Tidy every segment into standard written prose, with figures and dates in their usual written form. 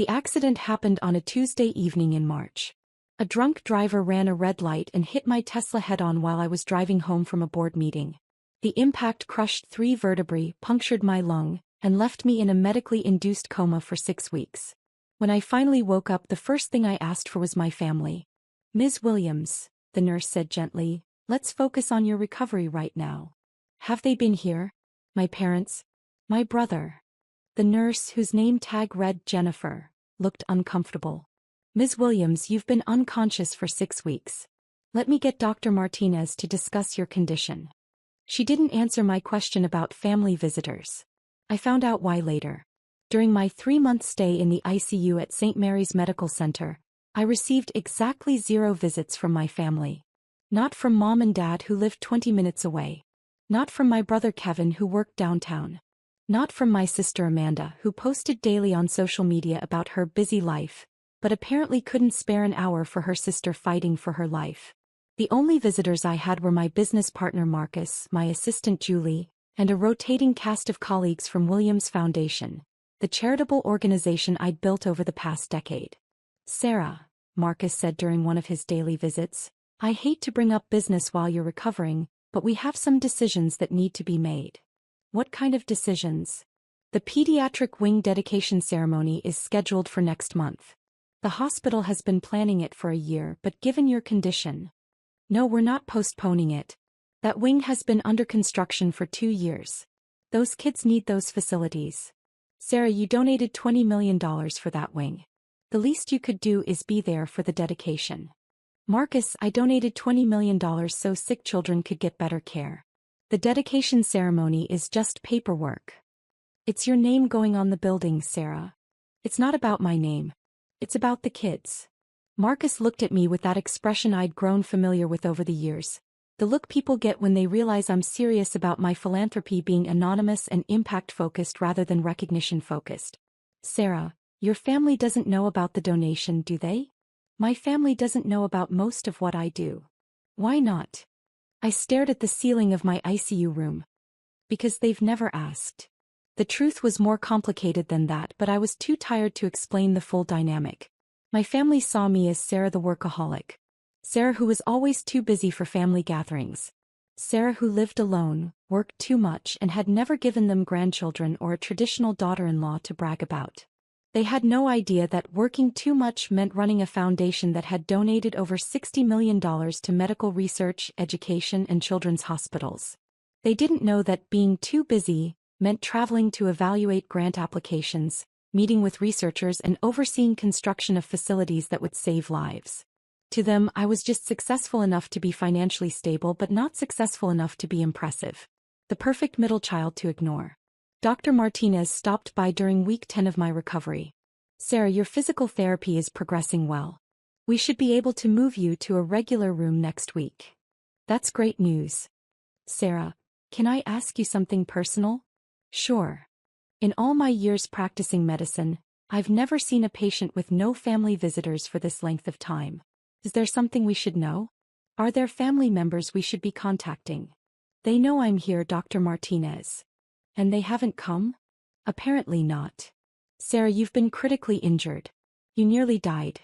The accident happened on a Tuesday evening in March. A drunk driver ran a red light and hit my Tesla head-on while I was driving home from a board meeting. The impact crushed 3 vertebrae, punctured my lung, and left me in a medically induced coma for 6 weeks. When I finally woke up, the first thing I asked for was my family. "Ms. Williams," the nurse said gently, "let's focus on your recovery right now." "Have they been here?" "My parents." "My brother." The nurse, whose name tag read Jennifer, looked uncomfortable. "Ms. Williams, you've been unconscious for 6 weeks. Let me get Dr. Martinez to discuss your condition." She didn't answer my question about family visitors. I found out why later. During my 3-month stay in the ICU at St. Mary's Medical Center, I received exactly 0 visits from my family. Not from mom and dad who lived 20 minutes away. Not from my brother Kevin who worked downtown. Not from my sister Amanda who posted daily on social media about her busy life, but apparently couldn't spare an hour for her sister fighting for her life. The only visitors I had were my business partner Marcus, my assistant Julie, and a rotating cast of colleagues from Williams Foundation, the charitable organization I'd built over the past decade. "Sarah," Marcus said during one of his daily visits, "I hate to bring up business while you're recovering, but we have some decisions that need to be made." "What kind of decisions?" "The pediatric wing dedication ceremony is scheduled for next month. The hospital has been planning it for a year, but given your condition..." "No, we're not postponing it. That wing has been under construction for 2 years. Those kids need those facilities. Sarah, you donated $20 million for that wing. The least you could do is be there for the dedication." "Marcus, I donated $20 million so sick children could get better care. The dedication ceremony is just paperwork. It's your name going on the building, Sarah. It's not about my name. It's about the kids." Marcus looked at me with that expression I'd grown familiar with over the years. The look people get when they realize I'm serious about my philanthropy being anonymous and impact-focused rather than recognition-focused. "Sarah, your family doesn't know about the donation, do they?" "My family doesn't know about most of what I do." "Why not?" I stared at the ceiling of my ICU room. "Because they've never asked." The truth was more complicated than that, but I was too tired to explain the full dynamic. My family saw me as Sarah the workaholic. Sarah who was always too busy for family gatherings. Sarah who lived alone, worked too much, and had never given them grandchildren or a traditional daughter-in-law to brag about. They had no idea that working too much meant running a foundation that had donated over $60 million to medical research, education, and children's hospitals. They didn't know that being too busy meant traveling to evaluate grant applications, meeting with researchers, and overseeing construction of facilities that would save lives. To them, I was just successful enough to be financially stable but not successful enough to be impressive. The perfect middle child to ignore. Dr. Martinez stopped by during week 10 of my recovery. "Sarah, your physical therapy is progressing well. We should be able to move you to a regular room next week." "That's great news." "Sarah, can I ask you something personal?" "Sure." "In all my years practicing medicine, I've never seen a patient with no family visitors for this length of time. Is there something we should know? Are there family members we should be contacting?" "They know I'm here, Dr. Martinez." "And they haven't come?" "Apparently not." "Sarah, you've been critically injured. You nearly died.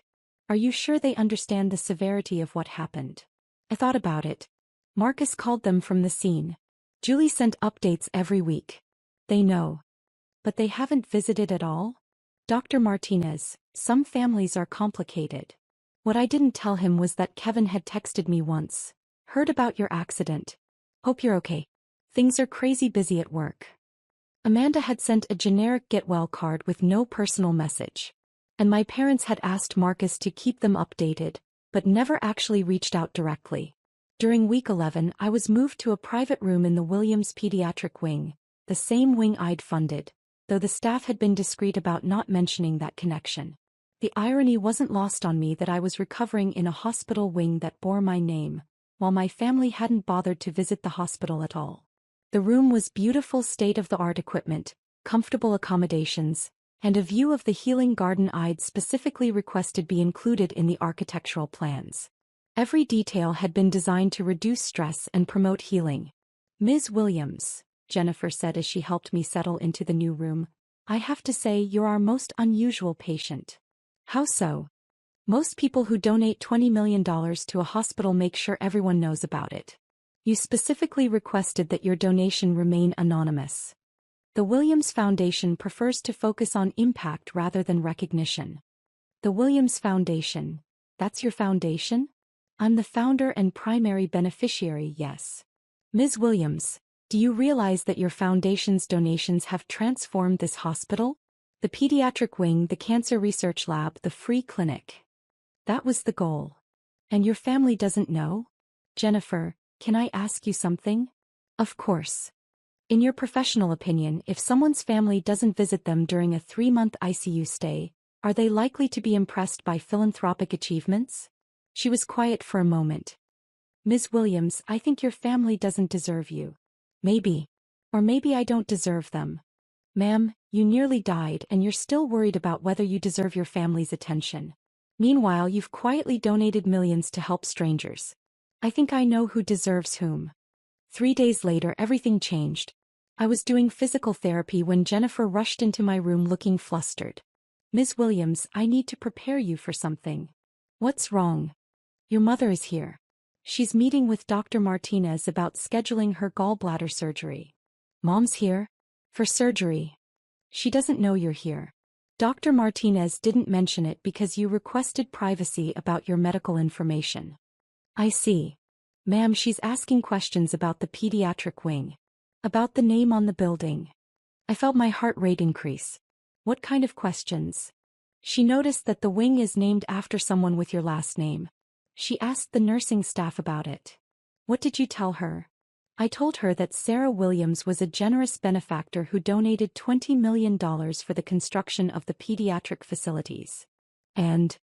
Are you sure they understand the severity of what happened?" I thought about it. Marcus called them from the scene. Julie sent updates every week. They know. But they haven't visited at all? "Dr. Martinez, some families are complicated." What I didn't tell him was that Kevin had texted me once. "Heard about your accident. Hope you're okay. Things are crazy busy at work." Amanda had sent a generic get well card with no personal message. And my parents had asked Marcus to keep them updated, but never actually reached out directly. During week 11, I was moved to a private room in the Williams Pediatric Wing, the same wing I'd funded, though the staff had been discreet about not mentioning that connection. The irony wasn't lost on me that I was recovering in a hospital wing that bore my name, while my family hadn't bothered to visit the hospital at all. The room was beautiful state-of-the-art equipment, comfortable accommodations, and a view of the healing garden I'd specifically requested be included in the architectural plans. Every detail had been designed to reduce stress and promote healing. "Ms. Williams," Jennifer said as she helped me settle into the new room, I have to say you're our most unusual patient. How so? Most people who donate $20 million to a hospital make sure everyone knows about it. You specifically requested that your donation remain anonymous. The Williams Foundation prefers to focus on impact rather than recognition. The Williams Foundation. That's your foundation? I'm the founder and primary beneficiary, yes. Ms. Williams, do you realize that your foundation's donations have transformed this hospital? The pediatric wing, the cancer research lab, the free clinic. That was the goal. And your family doesn't know? Jennifer, can I ask you something? Of course. In your professional opinion, if someone's family doesn't visit them during a 3-month ICU stay, are they likely to be impressed by philanthropic achievements? She was quiet for a moment. Ms. Williams, I think your family doesn't deserve you. Maybe. Or maybe I don't deserve them. Ma'am, you nearly died and you're still worried about whether you deserve your family's attention. Meanwhile, you've quietly donated millions to help strangers. I think I know who deserves whom. 3 days later, everything changed. I was doing physical therapy when Jennifer rushed into my room looking flustered. Ms. Williams, I need to prepare you for something. What's wrong? Your mother is here. She's meeting with Dr. Martinez about scheduling her gallbladder surgery. Mom's here? For surgery. She doesn't know you're here. Dr. Martinez didn't mention it because you requested privacy about your medical information. I see. Ma'am, she's asking questions about the pediatric wing. About the name on the building. I felt my heart rate increase. What kind of questions? She noticed that the wing is named after someone with your last name. She asked the nursing staff about it. What did you tell her? I told her that Sarah Williams was a generous benefactor who donated $20 million for the construction of the pediatric facilities. And,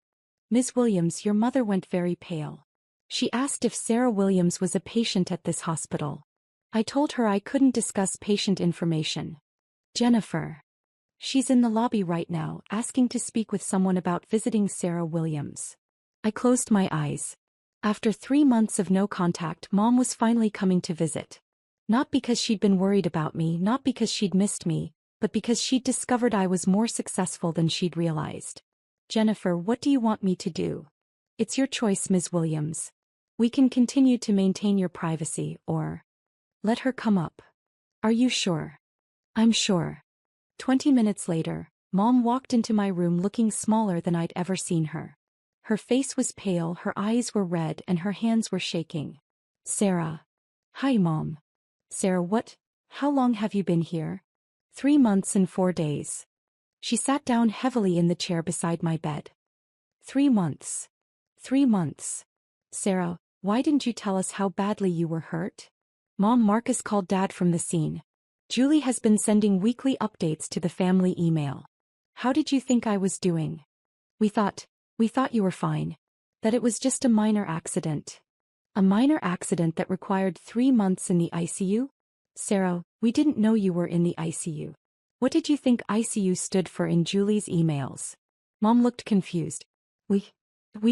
Ms. Williams, your mother went very pale. She asked if Sarah Williams was a patient at this hospital. I told her I couldn't discuss patient information. Jennifer. She's in the lobby right now, asking to speak with someone about visiting Sarah Williams. I closed my eyes. After 3 months of no contact, Mom was finally coming to visit. Not because she'd been worried about me, not because she'd missed me, but because she'd discovered I was more successful than she'd realized. Jennifer, what do you want me to do? It's your choice, Ms. Williams. We can continue to maintain your privacy, or let her come up. Are you sure? I'm sure. 20 minutes later, Mom walked into my room looking smaller than I'd ever seen her. Her face was pale, her eyes were red, and her hands were shaking. Sarah. Hi, Mom. Sarah, what? How long have you been here? 3 months and 4 days. She sat down heavily in the chair beside my bed. 3 months. 3 months. Sarah, why didn't you tell us how badly you were hurt? Mom, Marcus called Dad from the scene. Julie has been sending weekly updates to the family email. How did you think I was doing? We thought you were fine. That it was just a minor accident. A minor accident that required 3 months in the ICU? Sarah, we didn't know you were in the ICU. What did you think ICU stood for in Julie's emails? Mom looked confused. We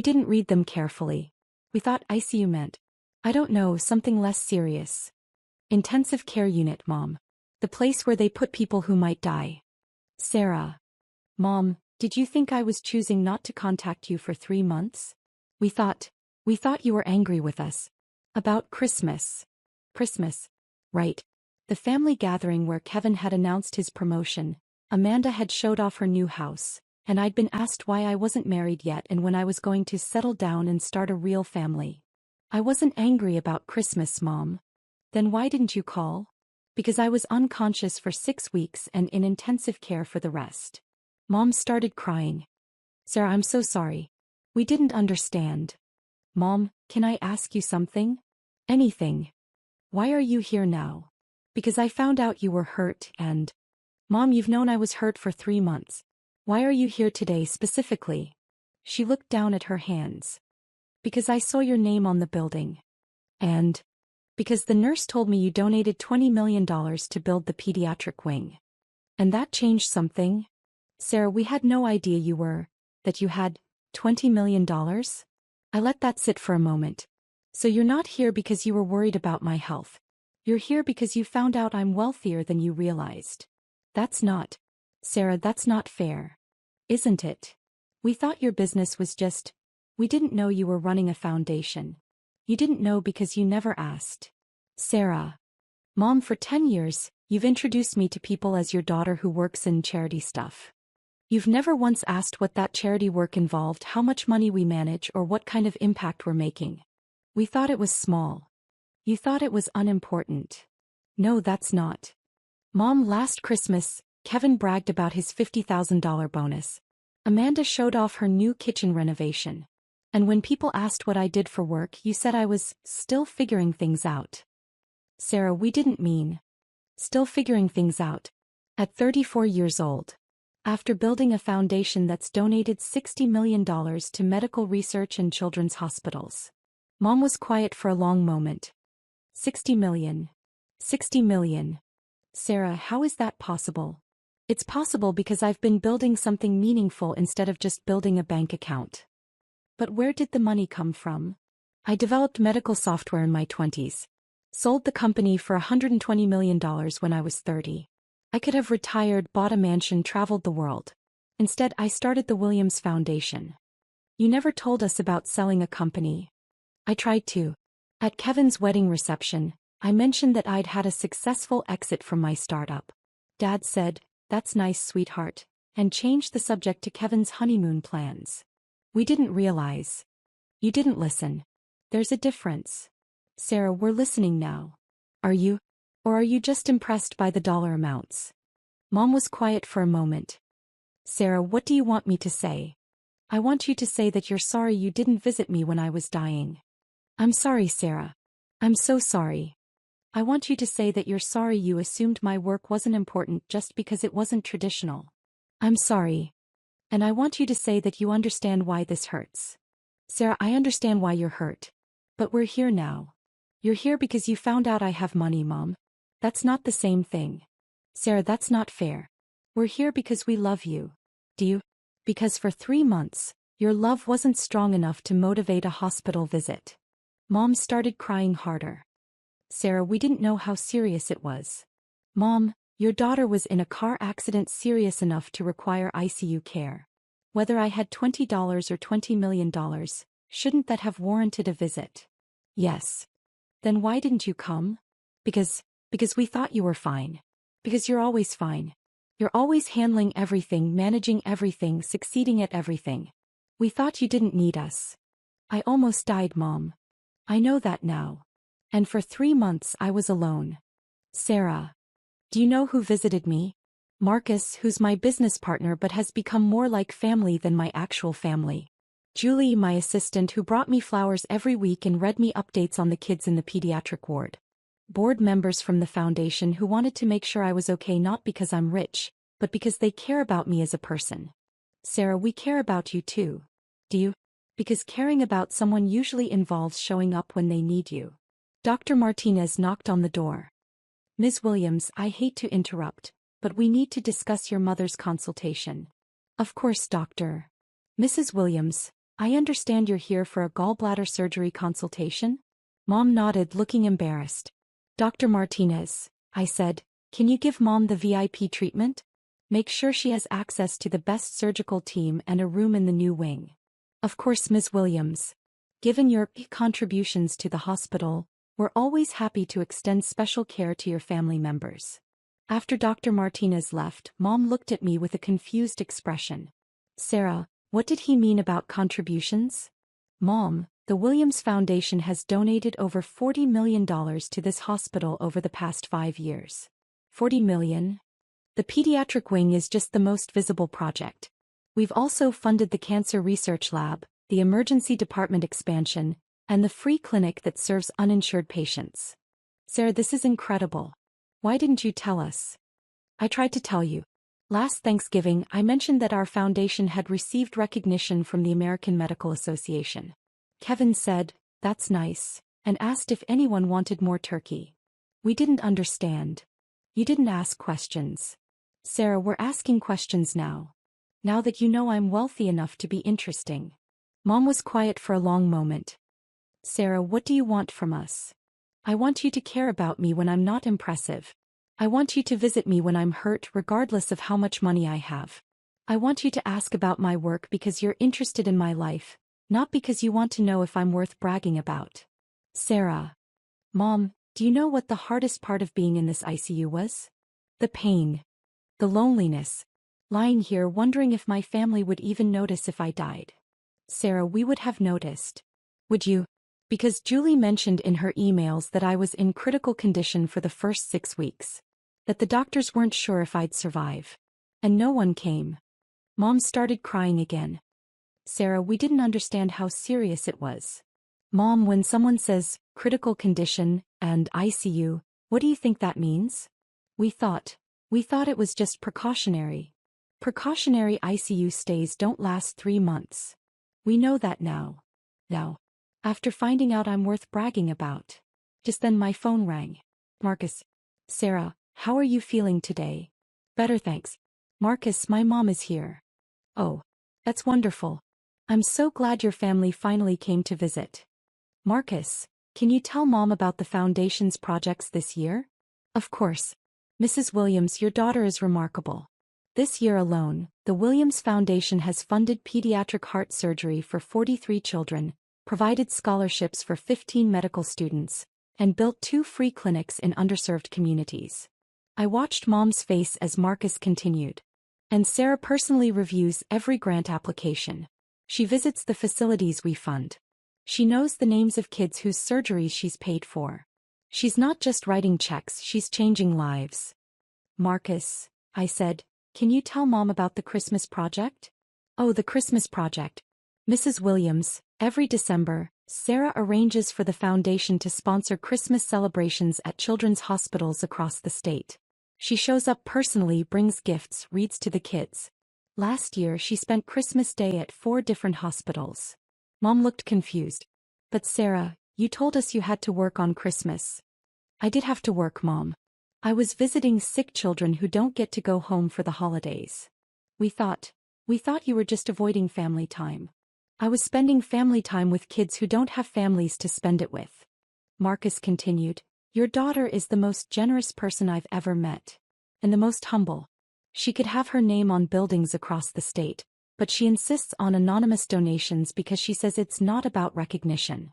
didn't read them carefully. We thought ICU meant, I don't know, something less serious. Intensive care unit, Mom. The place where they put people who might die. Sarah. Mom, did you think I was choosing not to contact you for 3 months? We thought you were angry with us. About Christmas. Christmas. Right. The family gathering where Kevin had announced his promotion. Amanda had showed off her new house, and I'd been asked why I wasn't married yet and when I was going to settle down and start a real family. I wasn't angry about Christmas, Mom. Then why didn't you call? Because I was unconscious for 6 weeks and in intensive care for the rest. Mom started crying. Sarah, I'm so sorry. We didn't understand. Mom, can I ask you something? Anything. Why are you here now? Because I found out you were hurt and... Mom, you've known I was hurt for 3 months. Why are you here today specifically? She looked down at her hands. Because I saw your name on the building. And... because the nurse told me you donated $20 million to build the pediatric wing. And that changed something? Sarah, we had no idea that you had $20 million? I let that sit for a moment. So you're not here because you were worried about my health. You're here because you found out I'm wealthier than you realized. That's not. Sarah, that's not fair. Isn't it? We thought your business was just... We didn't know you were running a foundation. You didn't know because you never asked. Sarah. Mom, for 10 years, you've introduced me to people as your daughter who works in charity stuff. You've never once asked what that charity work involved, how much money we manage, or what kind of impact we're making. We thought it was small. You thought it was unimportant. No, that's not. Mom, last Christmas, Kevin bragged about his $50,000 bonus. Amanda showed off her new kitchen renovation. And when people asked what I did for work, you said I was still figuring things out. Sarah, we didn't mean still figuring things out. At 34 years old. After building a foundation that's donated $60 million to medical research and children's hospitals. Mom was quiet for a long moment. 60 million. 60 million. Sarah, how is that possible? It's possible because I've been building something meaningful instead of just building a bank account. But where did the money come from? I developed medical software in my 20s. Sold the company for $120 million when I was 30. I could have retired, bought a mansion, traveled the world. Instead, I started the Williams Foundation. You never told us about selling a company. I tried to. At Kevin's wedding reception, I mentioned that I'd had a successful exit from my startup. Dad said, "That's nice, sweetheart," and changed the subject to Kevin's honeymoon plans. We didn't realize. You didn't listen. There's a difference. Sarah, we're listening now. Are you? Or are you just impressed by the dollar amounts? Mom was quiet for a moment. Sarah, what do you want me to say? I want you to say that you're sorry you didn't visit me when I was dying. I'm sorry, Sarah. I'm so sorry. I want you to say that you're sorry you assumed my work wasn't important just because it wasn't traditional. I'm sorry. And I want you to say that you understand why this hurts. Sarah, I understand why you're hurt. But we're here now. You're here because you found out I have money, Mom. That's not the same thing. Sarah, that's not fair. We're here because we love you. Do you? Because for 3 months, your love wasn't strong enough to motivate a hospital visit. Mom started crying harder. Sarah, we didn't know how serious it was. Mom, your daughter was in a car accident serious enough to require ICU care. Whether I had $20 or $20 million, shouldn't that have warranted a visit? Yes. Then why didn't you come? Because we thought you were fine. Because you're always fine. You're always handling everything, managing everything, succeeding at everything. We thought you didn't need us. I almost died, Mom. I know that now. And for 3 months I was alone. Sarah. Do you know who visited me? Marcus, who's my business partner but has become more like family than my actual family. Julie, my assistant, who brought me flowers every week and read me updates on the kids in the pediatric ward. Board members from the foundation who wanted to make sure I was okay, not because I'm rich, but because they care about me as a person. Sarah, we care about you too. Do you? Because caring about someone usually involves showing up when they need you. Dr. Martinez knocked on the door. Ms. Williams, I hate to interrupt, but we need to discuss your mother's consultation. Of course, Doctor. Mrs. Williams, I understand you're here for a gallbladder surgery consultation? Mom nodded, looking embarrassed. Dr. Martinez, I said, can you give Mom the VIP treatment? Make sure she has access to the best surgical team and a room in the new wing. Of course, Ms. Williams. Given your contributions to the hospital, we're always happy to extend special care to your family members. After Dr. Martinez left, Mom looked at me with a confused expression. Sarah, what did he mean about contributions? Mom, the Williams Foundation has donated over $40 million to this hospital over the past 5 years. 40 million? The pediatric wing is just the most visible project. We've also funded the cancer research lab, the emergency department expansion, and the free clinic that serves uninsured patients. Sarah, this is incredible. Why didn't you tell us? I tried to tell you. Last Thanksgiving, I mentioned that our foundation had received recognition from the American Medical Association. Kevin said, "That's nice," and asked if anyone wanted more turkey. We didn't understand. You didn't ask questions. Sarah, we're asking questions now. Now that you know I'm wealthy enough to be interesting. Mom was quiet for a long moment. Sarah, what do you want from us? I want you to care about me when I'm not impressive. I want you to visit me when I'm hurt regardless of how much money I have. I want you to ask about my work because you're interested in my life, not because you want to know if I'm worth bragging about. Sarah. Mom, do you know what the hardest part of being in this ICU was? The pain. The loneliness. Lying here wondering if my family would even notice if I died. Sarah, we would have noticed. Would you? Because Julie mentioned in her emails that I was in critical condition for the first 6 weeks. That the doctors weren't sure if I'd survive. And no one came. Mom started crying again. Sarah, we didn't understand how serious it was. Mom, when someone says, critical condition, and ICU, what do you think that means? We thought it was just precautionary. Precautionary ICU stays don't last 3 months. We know that now. Now. After finding out I'm worth bragging about. Just then my phone rang. Marcus. Sarah, how are you feeling today? Better, thanks. Marcus, my mom is here. Oh. That's wonderful. I'm so glad your family finally came to visit. Marcus, can you tell Mom about the Foundation's projects this year? Of course. Mrs. Williams, your daughter is remarkable. This year alone, the Williams Foundation has funded pediatric heart surgery for 43 children, provided scholarships for 15 medical students, and built 2 free clinics in underserved communities. I watched Mom's face as Marcus continued. And Sarah personally reviews every grant application. She visits the facilities we fund. She knows the names of kids whose surgeries she's paid for. She's not just writing checks, she's changing lives. Marcus, I said, can you tell Mom about the Christmas project? Oh, the Christmas project. Mrs. Williams, every December, Sarah arranges for the foundation to sponsor Christmas celebrations at children's hospitals across the state. She shows up personally, brings gifts, reads to the kids. Last year she spent Christmas Day at 4 different hospitals. Mom looked confused. But Sarah, you told us you had to work on Christmas. I did have to work, Mom. I was visiting sick children who don't get to go home for the holidays. We thought you were just avoiding family time. I was spending family time with kids who don't have families to spend it with. Marcus continued, your daughter is the most generous person I've ever met. And the most humble. She could have her name on buildings across the state, but she insists on anonymous donations because she says it's not about recognition.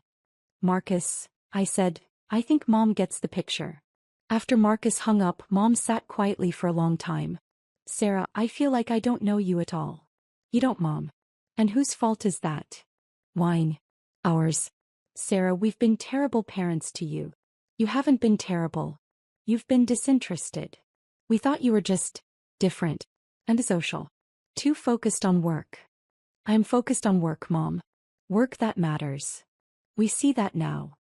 Marcus, I said, I think Mom gets the picture. After Marcus hung up, Mom sat quietly for a long time. Sarah, I feel like I don't know you at all. You don't, Mom. And whose fault is that? Mine. Ours. Sarah, we've been terrible parents to you. You haven't been terrible. You've been disinterested. We thought you were just different and social. Too focused on work. I'm focused on work, Mom. Work that matters. We see that now.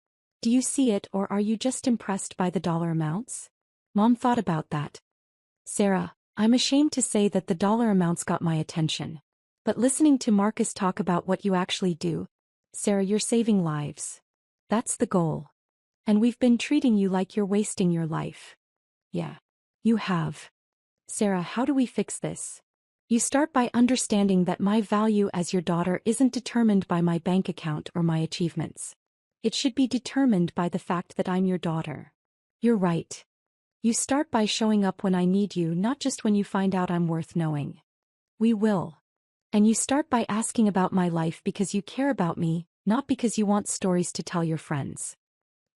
Do you see it, or are you just impressed by the dollar amounts? Mom thought about that. Sarah, I'm ashamed to say that the dollar amounts got my attention. But listening to Marcus talk about what you actually do, Sarah, you're saving lives. That's the goal. And we've been treating you like you're wasting your life. Yeah. You have. Sarah, how do we fix this? You start by understanding that my value as your daughter isn't determined by my bank account or my achievements. It should be determined by the fact that I'm your daughter. You're right. You start by showing up when I need you, not just when you find out I'm worth knowing. We will. And you start by asking about my life because you care about me, not because you want stories to tell your friends.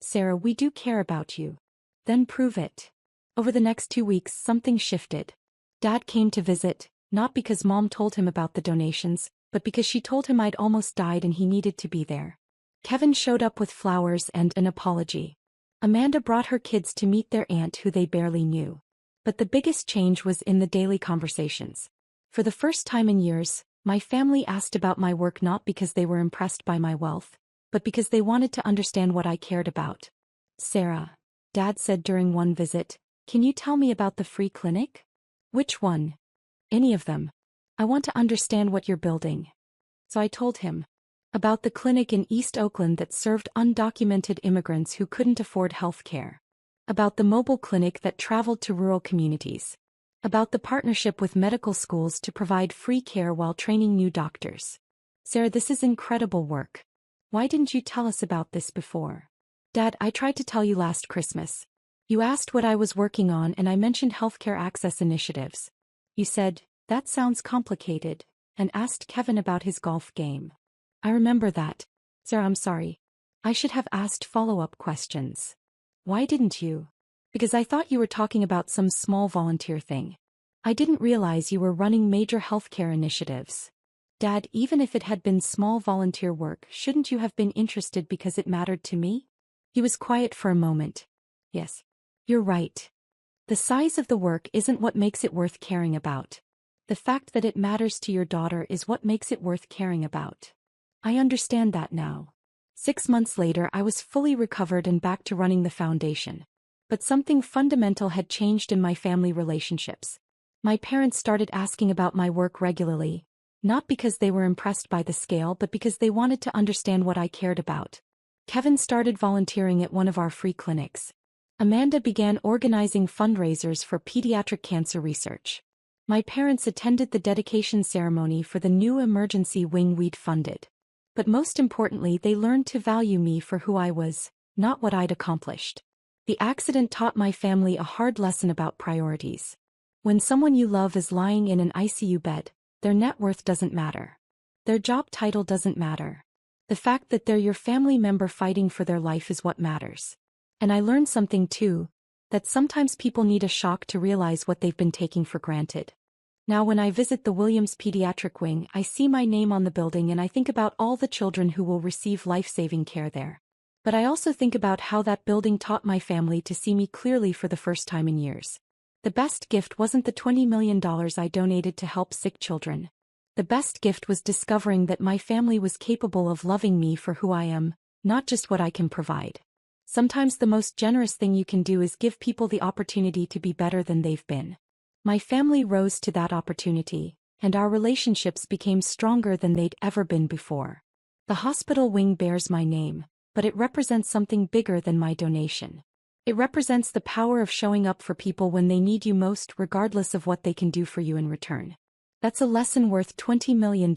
Sarah, we do care about you. Then prove it. Over the next 2 weeks, something shifted. Dad came to visit, not because Mom told him about the donations, but because she told him I'd almost died and he needed to be there. Kevin showed up with flowers and an apology. Amanda brought her kids to meet their aunt who they barely knew. But the biggest change was in the daily conversations. For the first time in years, my family asked about my work not because they were impressed by my wealth, but because they wanted to understand what I cared about. Sarah, Dad said during one visit, can you tell me about the free clinic? Which one? Any of them. I want to understand what you're building. So I told him. About the clinic in East Oakland that served undocumented immigrants who couldn't afford health care. About the mobile clinic that traveled to rural communities. About the partnership with medical schools to provide free care while training new doctors. Sarah, this is incredible work. Why didn't you tell us about this before? Dad, I tried to tell you last Christmas. You asked what I was working on and I mentioned healthcare access initiatives. You said, "That sounds complicated," and asked Kevin about his golf game. I remember that. Sarah, I'm sorry. I should have asked follow-up questions. Why didn't you? Because I thought you were talking about some small volunteer thing. I didn't realize you were running major healthcare initiatives. Dad, even if it had been small volunteer work, shouldn't you have been interested because it mattered to me? He was quiet for a moment. Yes. You're right. The size of the work isn't what makes it worth caring about. The fact that it matters to your daughter is what makes it worth caring about. I understand that now. 6 months later, I was fully recovered and back to running the foundation. But something fundamental had changed in my family relationships. My parents started asking about my work regularly, not because they were impressed by the scale but because they wanted to understand what I cared about. Kevin started volunteering at one of our free clinics. Amanda began organizing fundraisers for pediatric cancer research. My parents attended the dedication ceremony for the new emergency wing we'd funded. But most importantly, they learned to value me for who I was, not what I'd accomplished. The accident taught my family a hard lesson about priorities. When someone you love is lying in an ICU bed, their net worth doesn't matter. Their job title doesn't matter. The fact that they're your family member fighting for their life is what matters. And I learned something too, that sometimes people need a shock to realize what they've been taking for granted. Now when I visit the Williams Pediatric Wing, I see my name on the building and I think about all the children who will receive life-saving care there. But I also think about how that building taught my family to see me clearly for the first time in years. The best gift wasn't the $20 million I donated to help sick children. The best gift was discovering that my family was capable of loving me for who I am, not just what I can provide. Sometimes the most generous thing you can do is give people the opportunity to be better than they've been. My family rose to that opportunity, and our relationships became stronger than they'd ever been before. The hospital wing bears my name, but it represents something bigger than my donation. It represents the power of showing up for people when they need you most, regardless of what they can do for you in return. That's a lesson worth $20 million.